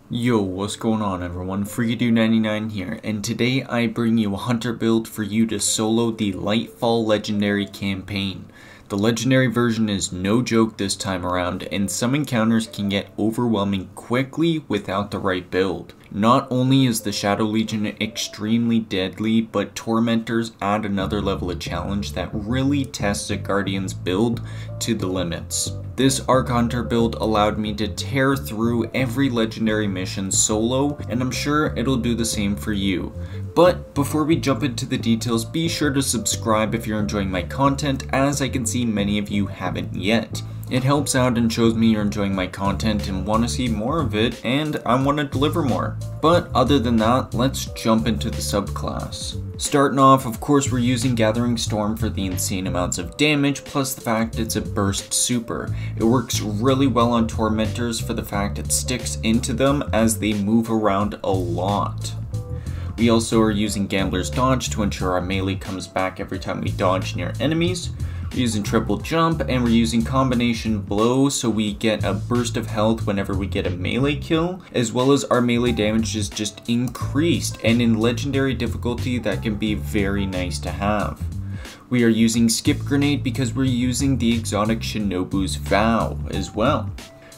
Yo, what's going on everyone? Freakydude99 here, and today I bring you a hunter build for you to solo the Lightfall Legendary campaign. The legendary version is no joke this time around, and some encounters can get overwhelming quickly without the right build. Not only is the Shadow Legion extremely deadly, but Tormentors add another level of challenge that really tests a Guardian's build to the limits. This Arc Hunter build allowed me to tear through every legendary mission solo, and I'm sure it'll do the same for you. But before we jump into the details, be sure to subscribe if you're enjoying my content, as I can see many of you haven't yet. It helps out and shows me you're enjoying my content and want to see more of it, and I want to deliver more. But other than that, let's jump into the subclass. Starting off, of course, we're using Gathering Storm for the insane amounts of damage, plus the fact it's a burst super. It works really well on Tormentors for the fact it sticks into them as they move around a lot. We also are using Gambler's Dodge to ensure our melee comes back every time we dodge near enemies. We're using Triple Jump, and we're using Combination Blow so we get a burst of health whenever we get a melee kill, as well as our melee damage is just increased, and in legendary difficulty that can be very nice to have. We are using Skip Grenade because we're using the exotic Shinobu's Vow as well.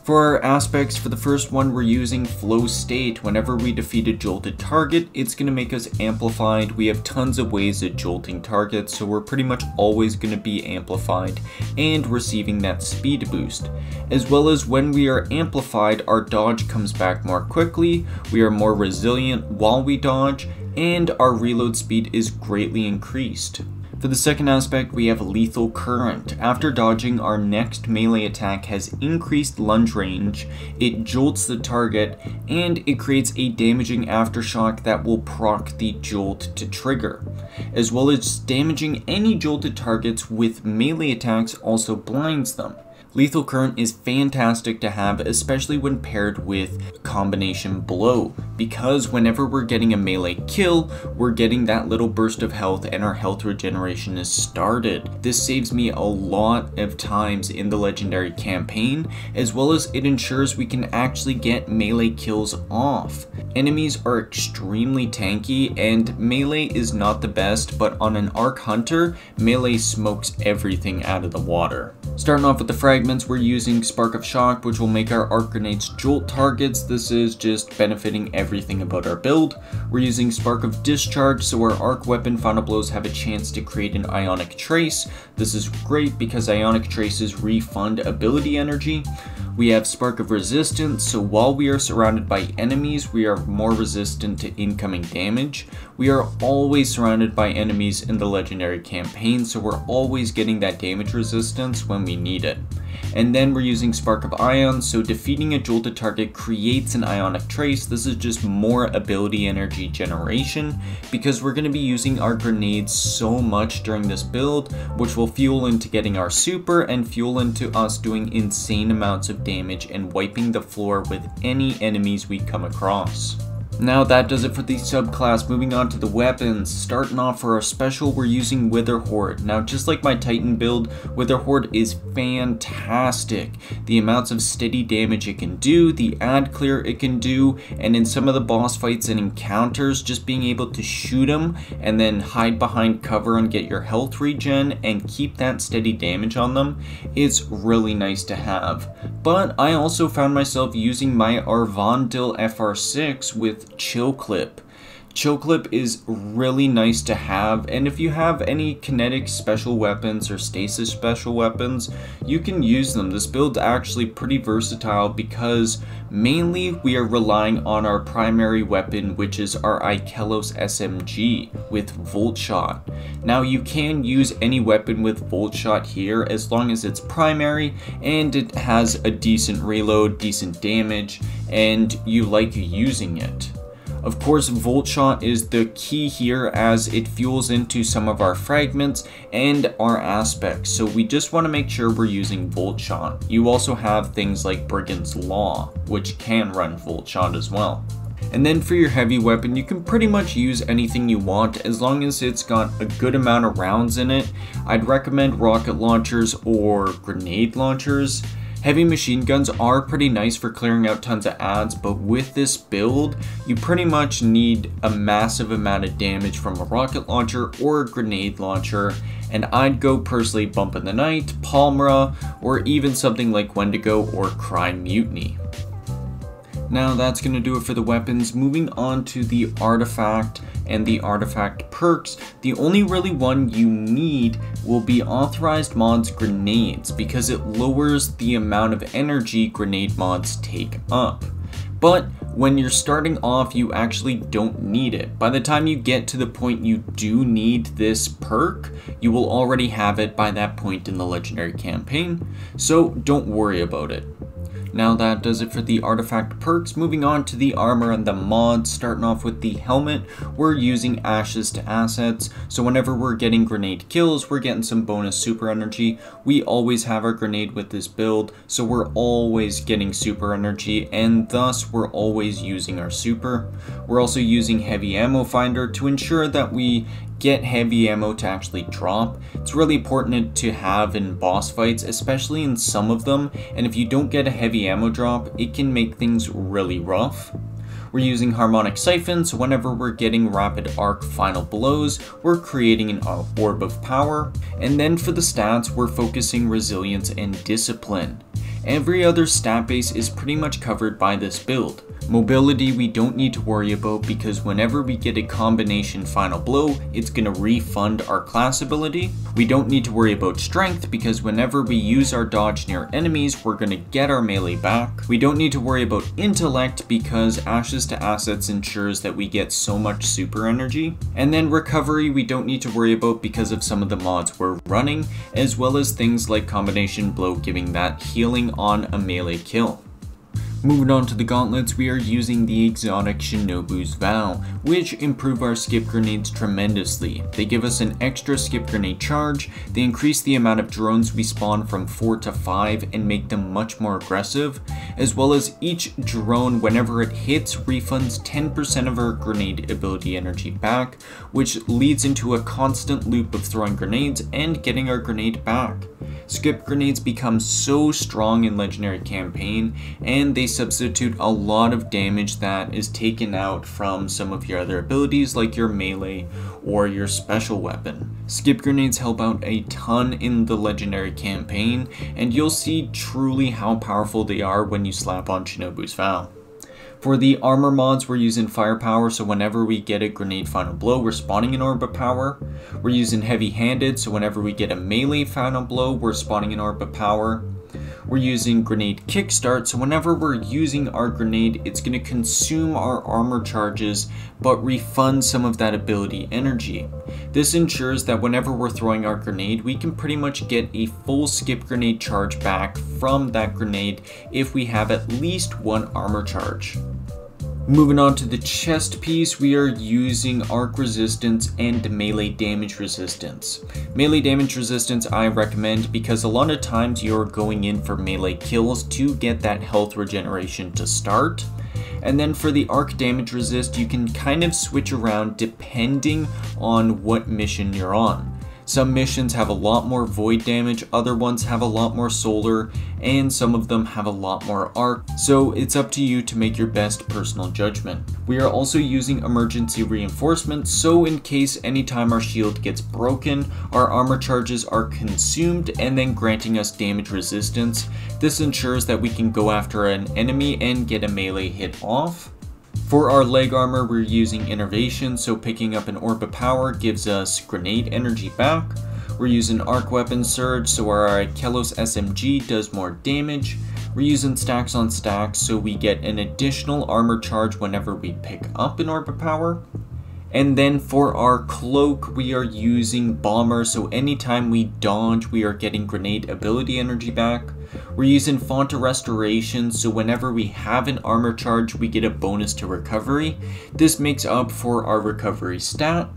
For our aspects, for the first one, we're using Flow State. Whenever we defeat a jolted target, it's going to make us amplified. We have tons of ways of jolting targets, so we're pretty much always going to be amplified and receiving that speed boost. As well as when we are amplified, our dodge comes back more quickly, we are more resilient while we dodge, and our reload speed is greatly increased. For the second aspect, we have Lethal Current. After dodging, our next melee attack has increased lunge range, it jolts the target, and it creates a damaging aftershock that will proc the jolt to trigger. As well as damaging any jolted targets with melee attacks also blinds them. Lethal Current is fantastic to have, especially when paired with Combination Blow, because whenever we're getting a melee kill, we're getting that little burst of health and our health regeneration is started. This saves me a lot of times in the legendary campaign, as well as it ensures we can actually get melee kills off. Enemies are extremely tanky, and melee is not the best, but on an Arc Hunter, melee smokes everything out of the water. Starting off with the fragments, we're using Spark of Shock, which will make our arc grenades jolt targets. This is just benefiting everything about our build. We're using Spark of Discharge, so our arc weapon final blows have a chance to create an Ionic Trace. This is great because Ionic Traces refund ability energy. We have Spark of Resistance, so while we are surrounded by enemies, we are more resistant to incoming damage. We are always surrounded by enemies in the legendary campaign, so we're always getting that damage resistance when we need it. And then we're using Spark of Ion, so defeating a jolted target creates an Ionic Trace. This is just more ability energy generation, because we're going to be using our grenades so much during this build, which will fuel into getting our super and fuel into us doing insane amounts of damage and wiping the floor with any enemies we come across. Now that does it for the subclass. Moving on to the weapons. Starting off for our special, we're using Wither Horde. Now just like my Titan build, Wither Horde is fantastic. The amounts of steady damage it can do, the ad clear it can do, and in some of the boss fights and encounters, just being able to shoot them and then hide behind cover and get your health regen and keep that steady damage on them, it's really nice to have. But I also found myself using my Arvandil FR6 with Chill Clip. Chill Clip is really nice to have, and if you have any kinetic special weapons or stasis special weapons, you can use them. This build's actually pretty versatile because mainly we are relying on our primary weapon, which is our Ikelos SMG with Volt Shot. Now you can use any weapon with Volt Shot here as long as it's primary and it has a decent reload, decent damage, and you like using it. Of course, Volt Shot is the key here as it fuels into some of our fragments and our aspects, so we just want to make sure we're using Volt Shot. You also have things like Brigand's Law, which can run Volt Shot as well. And then for your heavy weapon, you can pretty much use anything you want as long as it's got a good amount of rounds in it. I'd recommend rocket launchers or grenade launchers. Heavy machine guns are pretty nice for clearing out tons of ads, but with this build, you pretty much need a massive amount of damage from a rocket launcher or a grenade launcher, and I'd go personally Bump in the Night, Palmyra, or even something like Wendigo or Crime Mutiny. Now that's going to do it for the weapons. Moving on to the artifact and the artifact perks, the only really one you need will be Authorized Mods Grenades, because it lowers the amount of energy grenade mods take up. But when you're starting off, you actually don't need it. By the time you get to the point you do need this perk, you will already have it by that point in the legendary campaign, so don't worry about it. Now that does it for the artifact perks. Moving on to the armor and the mods, starting off with the helmet, we're using ashes to assets, so whenever we're getting grenade kills, we're getting some bonus super energy. We always have our grenade with this build, so we're always getting super energy, and thus we're always using our super. We're also using heavy ammo finder to ensure that we get heavy ammo to actually drop. It's really important to have in boss fights, especially in some of them, and if you don't get a heavy ammo drop, it can make things really rough. We're using harmonic siphon, so whenever we're getting rapid arc final blows, we're creating an orb of power. And then for the stats, we're focusing resilience and discipline. Every other stat base is pretty much covered by this build. Mobility we don't need to worry about, because whenever we get a combination final blow, it's going to refund our class ability. We don't need to worry about strength, because whenever we use our dodge near enemies, we're going to get our melee back. We don't need to worry about intellect, because ashes to assets ensures that we get so much super energy. And then recovery we don't need to worry about because of some of the mods we're running, as well as things like combination blow giving that healing on a melee kill. Moving on to the gauntlets, we are using the exotic Shinobu's Vow, which improve our skip grenades tremendously. They give us an extra skip grenade charge, they increase the amount of drones we spawn from 4 to 5 and make them much more aggressive, as well as each drone whenever it hits refunds 10% of our grenade ability energy back, which leads into a constant loop of throwing grenades and getting our grenade back. Skip grenades become so strong in Legendary Campaign, and they substitute a lot of damage that is taken out from some of your other abilities like your melee or your special weapon. Skip grenades help out a ton in the Legendary Campaign, and you'll see truly how powerful they are when you slap on Shinobu's Vow. For the armor mods, we're using firepower, so whenever we get a grenade final blow, we're spawning an orb of power. We're using heavy-handed, so whenever we get a melee final blow, we're spawning an orb of power. We're using grenade kickstart, so whenever we're using our grenade, it's going to consume our armor charges, but refund some of that ability energy. This ensures that whenever we're throwing our grenade, we can pretty much get a full skip grenade charge back from that grenade if we have at least one armor charge. Moving on to the chest piece, we are using arc resistance and melee damage resistance. Melee damage resistance I recommend because a lot of times you're going in for melee kills to get that health regeneration to start. And then for the arc damage resist, you can kind of switch around depending on what mission you're on. Some missions have a lot more void damage, other ones have a lot more solar, and some of them have a lot more arc, so it's up to you to make your best personal judgment. We are also using emergency reinforcements, so in case anytime our shield gets broken, our armor charges are consumed and then granting us damage resistance. This ensures that we can go after an enemy and get a melee hit off. For our leg armor, we're using innervation, so picking up an orb of power gives us grenade energy back. We're using arc weapon surge, so our Kelos SMG does more damage. We're using stacks on stacks, so we get an additional armor charge whenever we pick up an orb of power. And then for our cloak, we are using bomber, so anytime we dodge, we are getting grenade ability energy back. We're using Fonta Restoration, so whenever we have an armor charge, we get a bonus to recovery. This makes up for our recovery stat.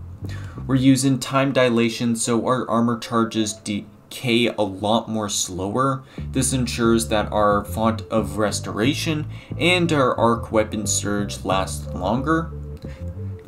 We're using Time Dilation, so our armor charges decay a lot more slower. This ensures that our Font of Restoration and our Arc Weapon Surge last longer.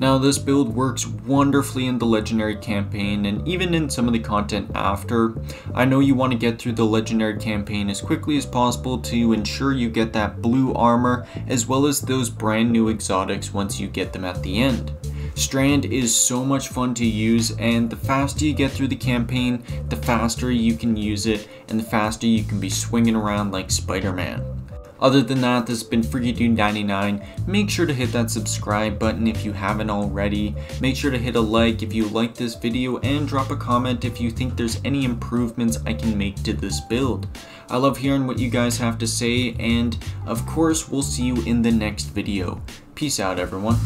Now this build works wonderfully in the legendary campaign and even in some of the content after. I know you want to get through the legendary campaign as quickly as possible to ensure you get that blue armor as well as those brand new exotics once you get them at the end. Strand is so much fun to use, and the faster you get through the campaign, the faster you can use it and the faster you can be swinging around like Spider-Man. Other than that, this has been FreakyDude99. Make sure to hit that subscribe button if you haven't already. Make sure to hit a like if you like this video and drop a comment if you think there's any improvements I can make to this build. I love hearing what you guys have to say, and of course we'll see you in the next video. Peace out everyone.